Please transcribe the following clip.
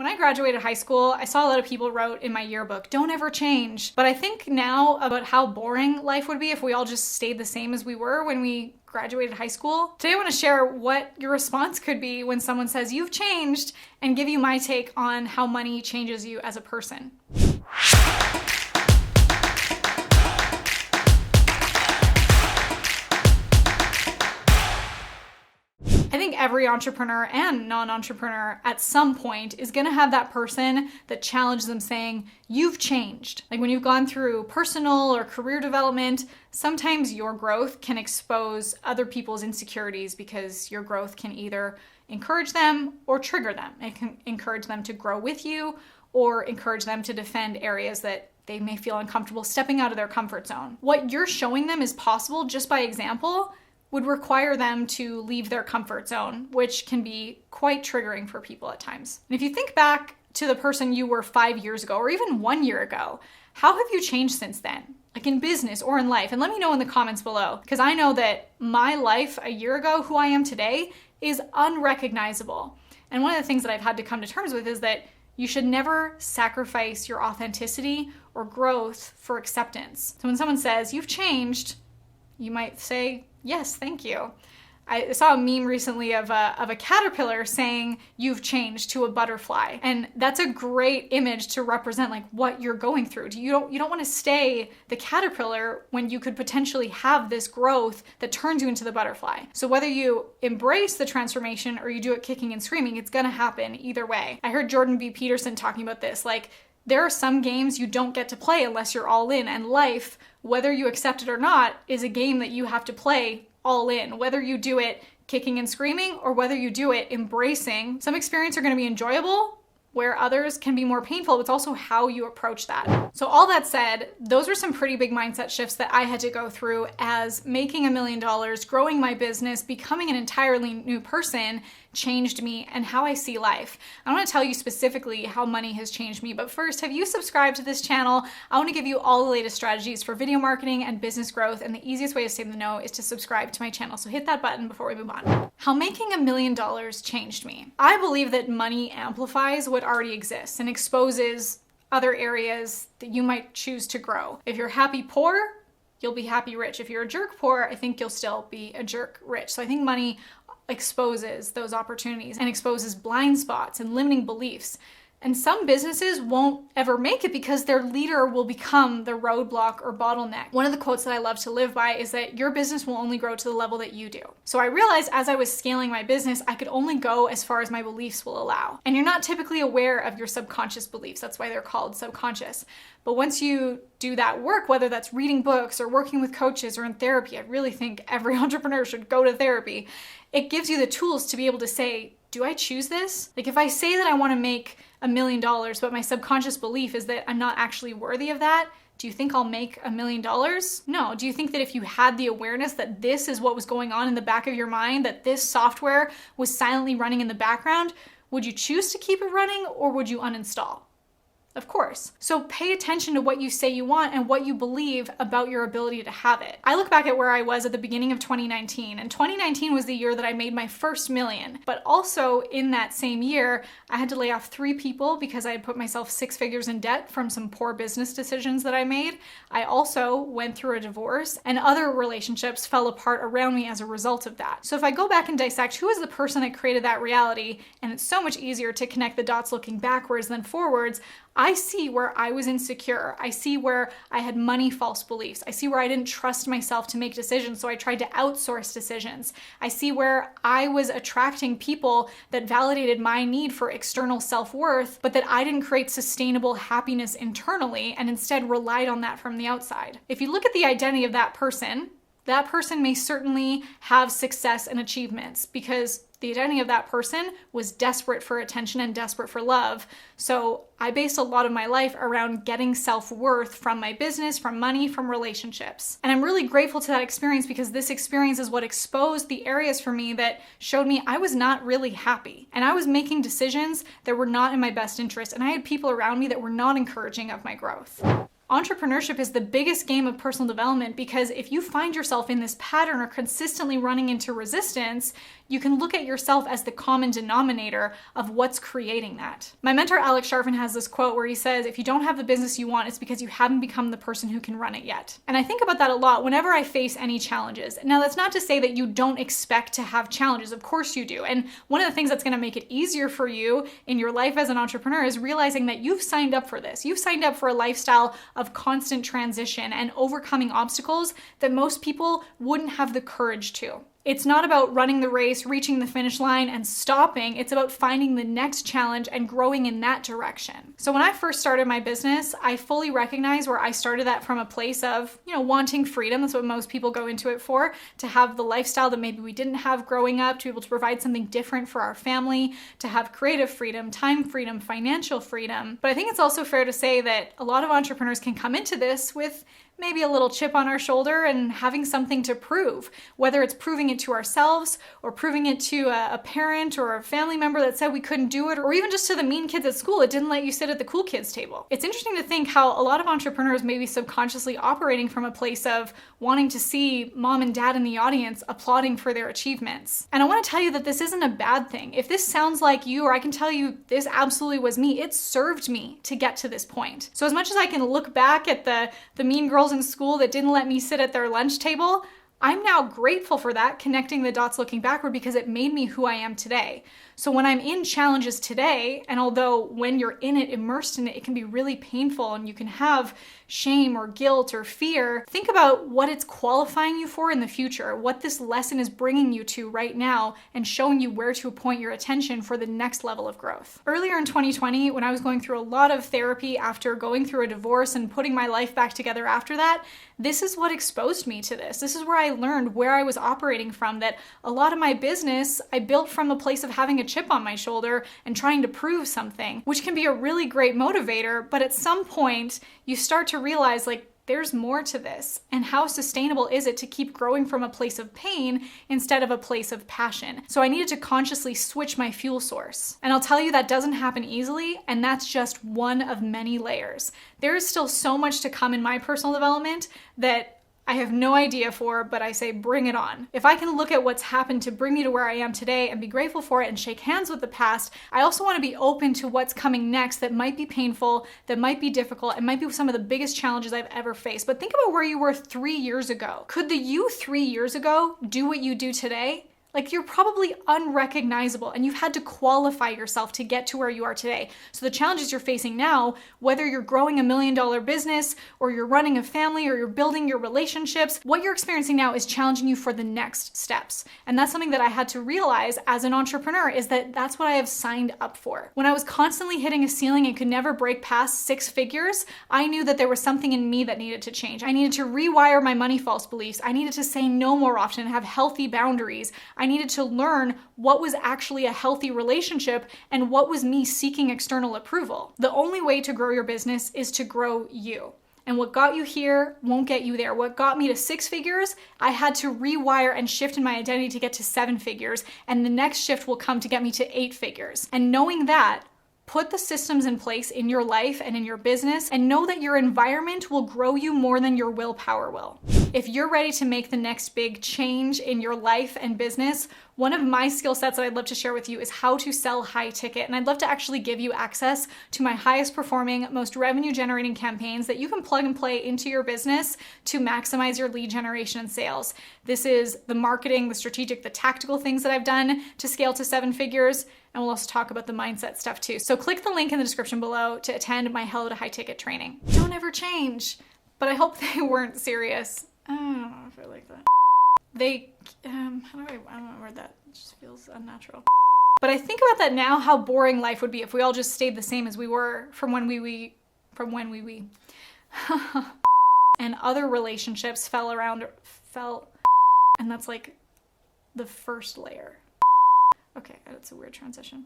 When I graduated high school, I saw a lot of people wrote in my yearbook, don't ever change. But I think now about how boring life would be if we all just stayed the same as we were when we graduated high school. Today I want to share what your response could be when someone says you've changed and give you my take on how money changes you as a person. I think every entrepreneur and non-entrepreneur at some point is going to have that person that challenges them saying, you've changed. Like when you've gone through personal or career development, sometimes your growth can expose other people's insecurities because your growth can either encourage them or trigger them. It can encourage them to grow with you or encourage them to defend areas that they may feel uncomfortable stepping out of their comfort zone. What you're showing them is possible just by example would require them to leave their comfort zone, which can be quite triggering for people at times. And if you think back to the person you were 5 years ago or even 1 year ago, how have you changed since then? Like in business or in life? And let me know in the comments below, because I know that my life a year ago, who I am today, is unrecognizable. And one of the things that I've had to come to terms with is that you should never sacrifice your authenticity or growth for acceptance. So when someone says, you've changed, you might say, yes, thank you. I saw a meme recently of a caterpillar saying, you've changed, to a butterfly. And that's a great image to represent like what you're going through. You don't want to stay the caterpillar when you could potentially have this growth that turns you into the butterfly. So whether you embrace the transformation or you do it kicking and screaming, it's gonna happen either way. I heard Jordan B. Peterson talking about this, like there are some games you don't get to play unless you're all in, and life, whether you accept it or not, is a game that you have to play all in, whether you do it kicking and screaming or whether you do it embracing. Some experiences are going to be enjoyable where others can be more painful, but it's also how you approach that. So all that said, those are some pretty big mindset shifts that I had to go through as making $1 million, growing my business, becoming an entirely new person changed me and how I see life. I want to tell you specifically how money has changed me, but first, have you subscribed to this channel? I want to give you all the latest strategies for video marketing and business growth, and the easiest way to stay in the know is to subscribe to my channel. So hit that button before we move on. How making $1 million changed me. I believe that money amplifies what already exists and exposes other areas that you might choose to grow. If you're happy poor, you'll be happy rich. If you're a jerk poor, I think you'll still be a jerk rich. So I think money exposes those opportunities and exposes blind spots and limiting beliefs. And some businesses won't ever make it because their leader will become the roadblock or bottleneck. One of the quotes that I love to live by is that your business will only grow to the level that you do. So I realized as I was scaling my business, I could only go as far as my beliefs will allow. And you're not typically aware of your subconscious beliefs. That's why they're called subconscious. But once you do that work, whether that's reading books or working with coaches or in therapy, I really think every entrepreneur should go to therapy. It gives you the tools to be able to say, do I choose this? Like if I say that I want to make $1 million, but my subconscious belief is that I'm not actually worthy of that, do you think I'll make $1 million? No. Do you think that if you had the awareness that this is what was going on in the back of your mind, that this software was silently running in the background, would you choose to keep it running or would you uninstall? Of course. So pay attention to what you say you want and what you believe about your ability to have it. I look back at where I was at the beginning of 2019, and 2019 was the year that I made my first million. But also in that same year, I had to lay off 3 people because I had put myself 6 figures in debt from some poor business decisions that I made. I also went through a divorce, and other relationships fell apart around me as a result of that. So if I go back and dissect who is the person that created that reality, and it's so much easier to connect the dots looking backwards than forwards, I see where I was insecure. I see where I had money false beliefs. I see where I didn't trust myself to make decisions, so I tried to outsource decisions. I see where I was attracting people that validated my need for external self-worth, but that I didn't create sustainable happiness internally and instead relied on that from the outside. If you look at the identity of that person may certainly have success and achievements because the identity of that person was desperate for attention and desperate for love. So I based a lot of my life around getting self-worth from my business, from money, from relationships. And I'm really grateful to that experience because this experience is what exposed the areas for me that showed me I was not really happy. And I was making decisions that were not in my best interest. And I had people around me that were not encouraging of my growth. Entrepreneurship is the biggest game of personal development because if you find yourself in this pattern or consistently running into resistance, you can look at yourself as the common denominator of what's creating that. My mentor Alex Sharfin has this quote where he says, if you don't have the business you want, it's because you haven't become the person who can run it yet. And I think about that a lot whenever I face any challenges. Now, that's not to say that you don't expect to have challenges. Of course you do. And one of the things that's going to make it easier for you in your life as an entrepreneur is realizing that you've signed up for this. You've signed up for a lifestyle of constant transition and overcoming obstacles that most people wouldn't have the courage to. It's not about running the race, reaching the finish line, and stopping. It's about finding the next challenge and growing in that direction. So when I first started my business, I fully recognize where I started that from a place of, wanting freedom. That's what most people go into it for, to have the lifestyle that maybe we didn't have growing up, to be able to provide something different for our family, to have creative freedom, time freedom, financial freedom. But I think it's also fair to say that a lot of entrepreneurs can come into this with maybe a little chip on our shoulder and having something to prove, whether it's proving it to ourselves or proving it to a parent or a family member that said we couldn't do it, or even just to the mean kids at school that didn't let you sit at the cool kids table. It's interesting to think how a lot of entrepreneurs may be subconsciously operating from a place of wanting to see mom and dad in the audience applauding for their achievements. And I want to tell you that this isn't a bad thing. If this sounds like you, or I can tell you this absolutely was me, it served me to get to this point. So as much as I can look back at the mean girls in school that didn't let me sit at their lunch table, I'm now grateful for that, connecting the dots looking backward, because it made me who I am today. So when I'm in challenges today, and although when you're in it, immersed in it, it can be really painful and you can have shame or guilt or fear, think about what it's qualifying you for in the future, what this lesson is bringing you to right now and showing you where to point your attention for the next level of growth. Earlier in 2020, when I was going through a lot of therapy after going through a divorce and putting my life back together after that, this is what exposed me to this. This is where I learned where I was operating from, that a lot of my business I built from a place of having a chip on my shoulder and trying to prove something, which can be a really great motivator, but at some point you start to realize there's more to this, and how sustainable is it to keep growing from a place of pain instead of a place of passion? So I needed to consciously switch my fuel source. And I'll tell you that doesn't happen easily, and that's just one of many layers. There is still so much to come in my personal development that I have no idea for, but I say bring it on. If I can look at what's happened to bring me to where I am today and be grateful for it and shake hands with the past, I also want to be open to what's coming next that might be painful, that might be difficult, and might be some of the biggest challenges I've ever faced. But think about where you were 3 years ago. Could the you 3 years ago do what you do today? You're probably unrecognizable, and you've had to qualify yourself to get to where you are today. So the challenges you're facing now, whether you're growing $1 million business or you're running a family or you're building your relationships, what you're experiencing now is challenging you for the next steps. And that's something that I had to realize as an entrepreneur, is that that's what I have signed up for. When I was constantly hitting a ceiling and could never break past 6 figures, I knew that there was something in me that needed to change. I needed to rewire my money false beliefs. I needed to say no more often and have healthy boundaries. I needed to learn what was actually a healthy relationship and what was me seeking external approval. The only way to grow your business is to grow you. And what got you here won't get you there. What got me to 6 figures, I had to rewire and shift in my identity to get to 7 figures. And the next shift will come to get me to 8 figures. And knowing that, put the systems in place in your life and in your business, and know that your environment will grow you more than your willpower will. If you're ready to make the next big change in your life and business, one of my skill sets that I'd love to share with you is how to sell high ticket. And I'd love to actually give you access to my highest performing, most revenue generating campaigns that you can plug and play into your business to maximize your lead generation and sales. This is the marketing, the strategic, the tactical things that I've done to scale to 7 figures. And we'll also talk about the mindset stuff too. So click the link in the description below to attend my Hello to High Ticket training. Don't ever change. But I hope they weren't serious. I don't know if I like that. I don't know where that just feels unnatural. But I think about that now, how boring life would be if we all just stayed the same as we were from when we and other relationships fell, and that's the first layer. Okay, that's a weird transition.